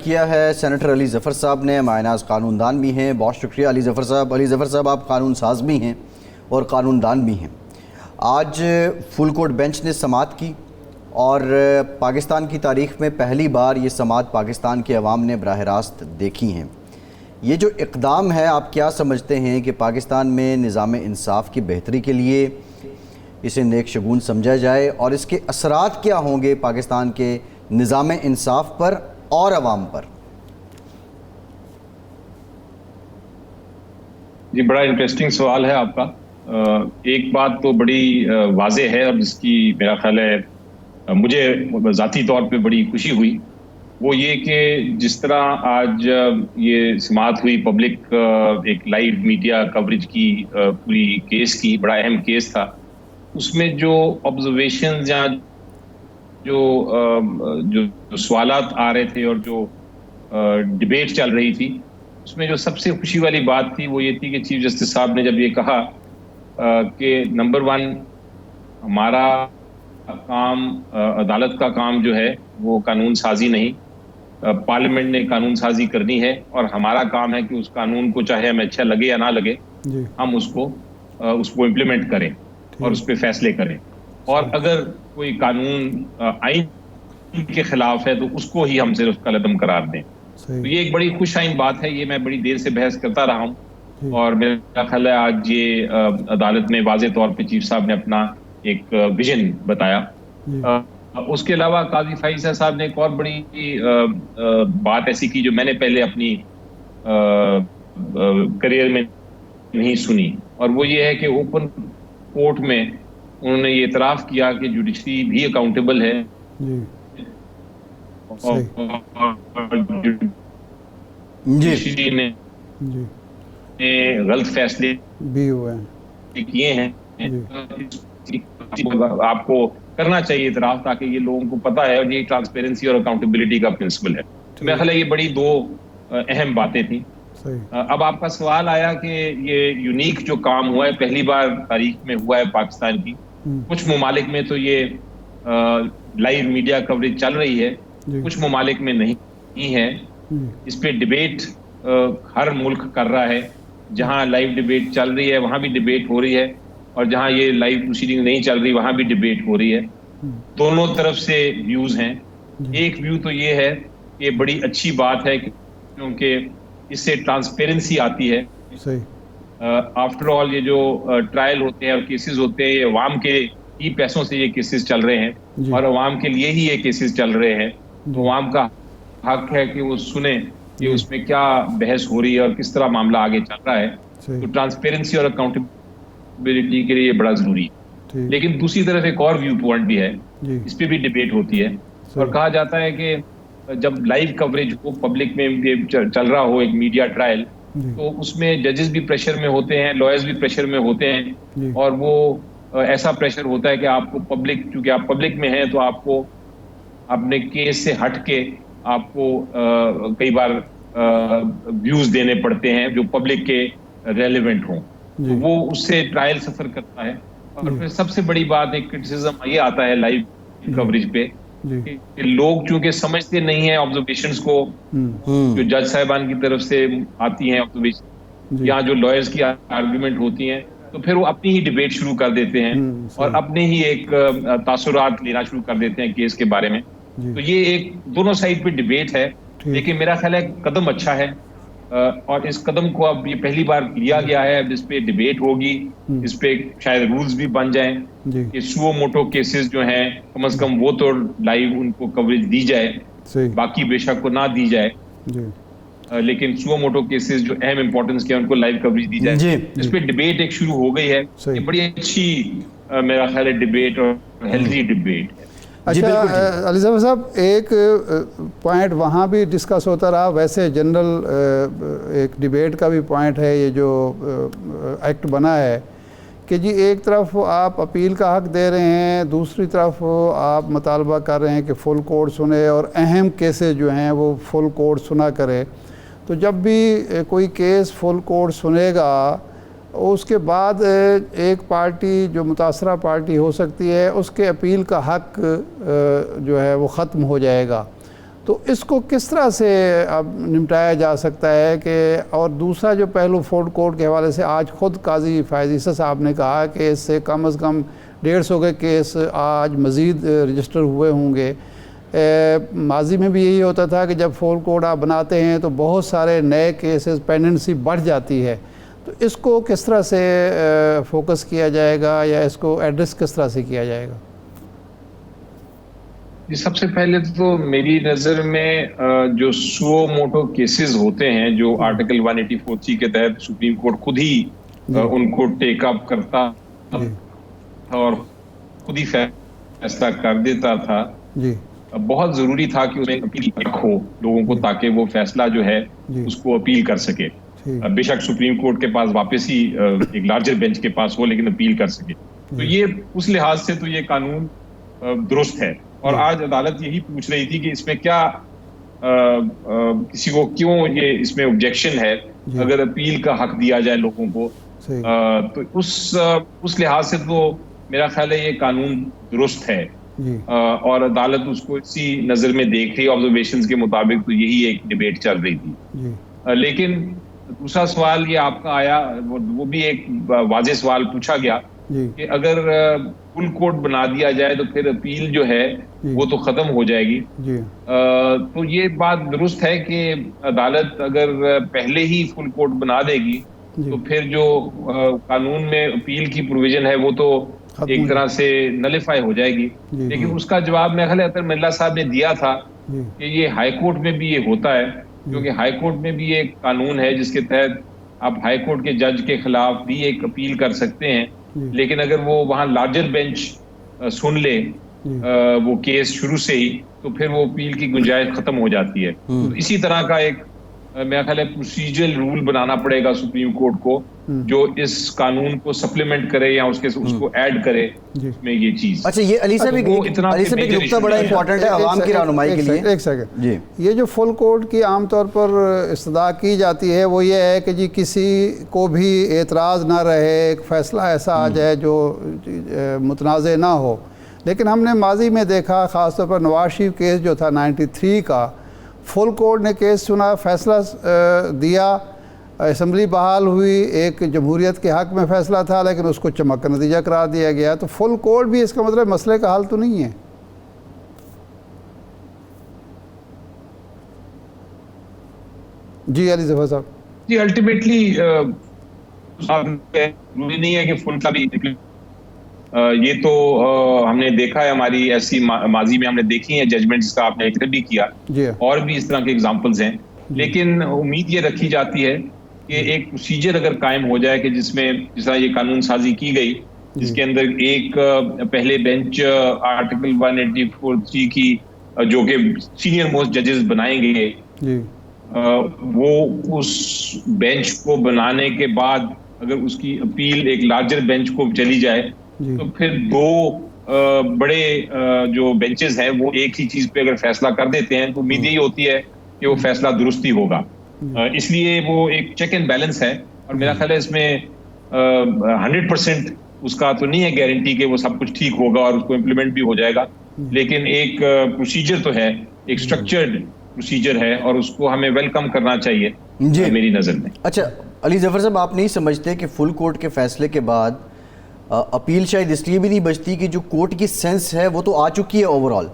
کیا ہے سینیٹر علی ظفر صاحب نے، مایناز قانون دان بھی ہیں۔ بہت شکریہ علی ظفر صاحب۔ علی ظفر صاحب آپ قانون ساز بھی ہیں اور قانون دان بھی ہیں۔ آج فل کورٹ بینچ نے سماعت کی اور پاکستان کی تاریخ میں پہلی بار یہ سماعت پاکستان کے عوام نے براہ راست دیکھی ہیں۔ یہ جو اقدام ہے آپ کیا سمجھتے ہیں کہ پاکستان میں نظام انصاف کی بہتری کے لیے اسے نیک شگون سمجھا جائے، اور اس کے اثرات کیا ہوں گے پاکستان کے نظام انصاف پر اور عوام پر؟ جی بڑا انٹرسٹنگ سوال ہے آپ کا۔ ایک بات تو بڑی واضح ہے اور جس کی میرا خیال ہے مجھے ذاتی طور پہ بڑی خوشی ہوئی، وہ یہ کہ جس طرح آج یہ سماعت ہوئی، پبلک ایک لائیو میڈیا کوریج کی پوری کیس کی، بڑا اہم کیس تھا، اس میں جو آبزرویشنز یا جو سوالات آ رہے تھے اور جو ڈیبیٹ چل رہی تھی، اس میں جو سب سے خوشی والی بات تھی وہ یہ تھی کہ چیف جسٹس صاحب نے جب یہ کہا کہ نمبر 1 ہمارا کام، عدالت کا کام جو ہے وہ قانون سازی نہیں، پارلیمنٹ نے قانون سازی کرنی ہے، اور ہمارا کام ہے کہ اس قانون کو چاہے ہمیں اچھا لگے یا نہ لگے ہم اس کو امپلیمنٹ کریں اور اس پہ فیصلے کریں، اور اگر کوئی قانون آئین کے خلاف ہے تو اس کو ہی ہم صرف قلعدم قرار دیں۔ تو یہ ایک بڑی خوش آئند بات ہے، یہ میں بڑی دیر سے بحث کرتا رہا ہوں، اور میرا خیال ہے آج یہ عدالت میں واضح طور پہ چیف صاحب نے اپنا ایک ویژن بتایا۔ اس کے علاوہ قاضی فائز صاحب نے ایک اور بڑی بات ایسی کی جو میں نے پہلے اپنی کریئر میں نہیں سنی، اور وہ یہ ہے کہ اوپن کورٹ میں انہوں نے یہ اعتراف کیا کہ جوڈیشری بھی اکاؤنٹیبل ہے، جوڈیشری نے غلط فیصلے بھی ہوئے کیے ہیں، آپ کو کرنا چاہیے اعتراف، تاکہ یہ لوگوں کو پتہ ہے، اور یہ ٹرانسپیرنسی اور اکاؤنٹیبلٹی کا پرنسپل ہے۔ میرا خیال ہے یہ بڑی دو اہم باتیں تھیں۔ اب آپ کا سوال آیا کہ یہ یونیک جو کام ہوا ہے، پہلی بار تاریخ میں ہوا ہے پاکستان کی، کچھ ممالک میں تو یہ لائیو میڈیا کوریج چل رہی ہے، کچھ ممالک میں نہیں ہے۔ اس پہ ڈیبیٹ ہر ملک کر رہا ہے، جہاں لائیو ڈیبیٹ چل رہی ہے وہاں بھی ڈیبیٹ ہو رہی ہے، اور جہاں یہ لائیو پروسیڈنگ نہیں چل رہی وہاں بھی ڈیبیٹ ہو رہی ہے۔ دونوں طرف سے ویوز ہیں۔ ایک ویو تو یہ ہے کہ بڑی اچھی بات ہے کیونکہ اس سے ٹرانسپیرنسی آتی ہے۔ آفٹر آل یہ جو ٹرائل ہوتے ہیں اور کیسز ہوتے ہیں، یہ عوام کے ہی پیسوں سے یہ کیسز چل رہے ہیں، اور عوام کے لیے ہی یہ کیسز چل رہے ہیں، تو عوام کا حق ہے کہ وہ سنیں کہ اس میں کیا بحث ہو رہی ہے اور کس طرح معاملہ آگے چل رہا ہے۔ تو ٹرانسپیرنسی اور اکاؤنٹیبلٹی کے لیے یہ بڑا ضروری ہے۔ لیکن دوسری طرف ایک اور ویو پوائنٹ بھی ہے، اس پہ بھی ڈیبیٹ ہوتی ہے، اور کہا جاتا ہے کہ جب لائیو کوریج ہو، پبلک میں چل رہا ہو ایک میڈیا ٹرائل، تو اس میں ججز بھی پریشر میں ہوتے ہیں، لائرز بھی پریشر میں ہوتے ہیں، اور وہ ایسا پریشر ہوتا ہے کہ آپ کو پبلک، چونکہ آپ پبلک میں ہیں تو آپ کو اپنے کیس سے ہٹ کے آپ کو کئی بار ویوز دینے پڑتے ہیں جو پبلک کے ریلیونٹ ہوں، تو وہ اس سے ٹرائل سفر کرتا ہے۔ اور پھر سب سے بڑی بات ایک کرٹیسزم یہ آتا ہے لائیو کوریج پہ کہ لوگ چونکہ سمجھتے نہیں ہیں آبزرویشنز کو جو جج صاحبان کی طرف سے آتی ہیں، آبزرویشن یا جو لائرز کی آرگومنٹ ہوتی ہیں، تو پھر وہ اپنی ہی ڈیبیٹ شروع کر دیتے ہیں اور اپنے ہی ایک تاثرات لینا شروع کر دیتے ہیں کیس کے بارے میں۔ تو یہ ایک دونوں سائڈ پہ ڈیبیٹ ہے، لیکن میرا خیال ہے قدم اچھا ہے، اور اس قدم کو اب یہ پہلی بار لیا گیا ہے، اب اس پہ ڈیبیٹ ہوگی، اس پہ شاید رولز بھی بن جائیں کہ سو موٹو کیسز جو ہیں کم از کم وہ تو لائیو ان کو کوریج دی جائے، باقی بے شک کو نہ دی جائے، لیکن سو موٹو کیسز جو اہم امپورٹنس کے ان کو لائیو کوریج دی جائے۔ اس پہ ڈیبیٹ ایک شروع ہو گئی ہے، یہ بڑی اچھی میرا خیال ہے ڈیبیٹ اور ہیلتھی ڈیبیٹ ہے۔ اچھا علی ظفر صاحب، ایک پوائنٹ وہاں بھی ڈسکس ہوتا رہا، ویسے جنرل ایک ڈیبیٹ کا بھی پوائنٹ ہے یہ جو ایکٹ بنا ہے کہ جی ایک طرف آپ اپیل کا حق دے رہے ہیں، دوسری طرف آپ مطالبہ کر رہے ہیں کہ فل کورٹ سنے اور اہم کیسز جو ہیں وہ فل کورٹ سنا کرے۔ تو جب بھی کوئی کیس فل کورٹ سنے گا، اس کے بعد ایک پارٹی جو متاثرہ پارٹی ہو سکتی ہے اس کے اپیل کا حق جو ہے وہ ختم ہو جائے گا، تو اس کو کس طرح سے اب نمٹایا جا سکتا ہے کہ، اور دوسرا جو پہلو فوڈ کورٹ کے حوالے سے آج خود قاضی فائز عیسیٰ صاحب نے کہا کہ اس سے کم از کم 150 کے کیس آج مزید رجسٹر ہوئے ہوں گے. ماضی میں بھی یہی ہوتا تھا کہ جب فوڈ کورٹ آپ بناتے ہیں تو بہت سارے نئے کیسز پینڈنسی بڑھ جاتی ہے. تو اس کو کس طرح سے فوکس کیا جائے گا یا اس کو ایڈریس کس طرح سے کیا جائے گا؟ سب سے پہلے تو میری نظر میں جو سو موٹو کیسز ہوتے ہیں جو آرٹیکل 184C کے تحت سپریم کورٹ خود ہی ان کو ٹیک اپ کرتا اور خود ہی فیصلہ کر دیتا تھا، بہت ضروری تھا کہ اس میں اپیل ہو لوگوں کو تاکہ وہ فیصلہ جو ہے اس کو اپیل کر سکے. بے شک سپریم کورٹ کے پاس واپس ہی ایک لارجر بینچ کے پاس ہو لیکن اپیل کر سکے. تو یہ اس لحاظ سے تو یہ قانون درست ہے. اور آج عدالت یہی پوچھ رہی تھی کہ اس میں کیا کسی کو کیوں یہ اس میں آبجیکشن ہے اگر اپیل کا حق دیا جائے لوگوں کو. تو اس لحاظ سے تو میرا خیال ہے یہ قانون درست ہے اور عدالت اس کو اسی نظر میں دیکھ رہی. آبزرویشنز کے مطابق تو یہی ایک ڈیبیٹ چل رہی تھی. لیکن دوسرا سوال یہ آپ کا آیا، وہ بھی ایک واضح سوال پوچھا گیا کہ اگر فل کورٹ بنا دیا جائے تو پھر اپیل جو ہے وہ تو ختم ہو جائے گی. تو یہ بات درست ہے کہ عدالت اگر پہلے ہی فل کورٹ بنا دے گی تو پھر جو قانون میں اپیل کی پروویژن ہے وہ تو ایک طرح سے نلیفائی ہو جائے گی. لیکن اس کا جواب میں خیال ہے ملا صاحب نے دیا تھا کہ یہ ہائی کورٹ میں بھی یہ ہوتا ہے، کیونکہ ہائی کورٹ میں بھی ایک قانون ہے جس کے تحت آپ ہائی کورٹ کے جج کے خلاف بھی ایک اپیل کر سکتے ہیں. لیکن اگر وہ وہاں لارجر بینچ سن لے وہ کیس شروع سے ہی تو پھر وہ اپیل کی گنجائش ختم ہو جاتی ہے. تو اسی طرح کا ایک میرا خیال ہے پروسیجرل رول بنانا پڑے گا سپریم کورٹ کو جو اس قانون کو سپلیمنٹ کرے یا اس کو ایڈ کرے اس میں یہ چیز. اچھا یہ علی صاحب ایک نقطہ بڑا امپورٹنٹ ہے عوام کی رہنمائی کے لیے. ایک سیکنڈ، یہ جو فل کورٹ کی عام طور پر استدعا کی جاتی ہے وہ یہ ہے کہ جی کسی کو بھی اعتراض نہ رہے، ایک فیصلہ ایسا آ جائے جو متنازع نہ ہو. لیکن ہم نے ماضی میں دیکھا خاص طور پر نواز شریف کیس جو تھا 93 کا، فل کورٹ نے کیس سنا، فیصلہ دیا، اسمبلی بحال ہوئی، ایک جمہوریت کے حق میں فیصلہ تھا لیکن اس کو چمک کا نتیجہ قرار دیا گیا. تو فل کورٹ بھی اس کا مطلب مسئلے کا حل تو نہیں ہے. جی علی ظفر صاحب. جی الٹیمیٹلی ضروری نہیں ہے کہ فل کا بھی یہ تو ہم نے دیکھا ہے، ہماری ایسی ماضی میں ہم نے دیکھی ہیں ججمنٹس کا، آپ نے ذکر بھی کیا، اور بھی اس طرح کے ایگزامپلز ہیں. لیکن امید یہ رکھی جاتی ہے کہ ایک پروسیجر اگر قائم ہو جائے کہ جس میں جس طرح یہ قانون سازی کی گئی جس کے اندر ایک پہلے بینچ آرٹیکل 184C کی جو کہ سینئر موسٹ ججز بنائیں گے وہ اس بینچ کو بنانے کے بعد اگر اس کی اپیل ایک لارجر بینچ کو چلی جائے تو پھر دو بڑے جو بینچز ہیں وہ ایک ہی چیز پہ اگر فیصلہ کر دیتے ہیں تو امید یہی ہوتی ہے کہ وہ فیصلہ درستی ہوگا. اس لیے وہ ایک چیک اینڈ بیلنس ہے اور میرا خیال ہے اس میں 100% اس کا تو نہیں ہے گارنٹی کہ وہ سب کچھ ٹھیک ہوگا اور اس کو امپلیمنٹ بھی ہو جائے گا، لیکن ایک پروسیجر تو ہے، ایک سٹرکچرڈ پروسیجر ہے اور اس کو ہمیں ویلکم کرنا چاہیے میری نظر میں. اچھا علی ظفر صاحب، آپ نہیں سمجھتے کہ فل کورٹ کے فیصلے کے بعد اپیل شاید اس لیے بھی نہیں بچتی کہ جو کورٹ کی سینس ہے وہ تو آ چکی ہے اوور آل؟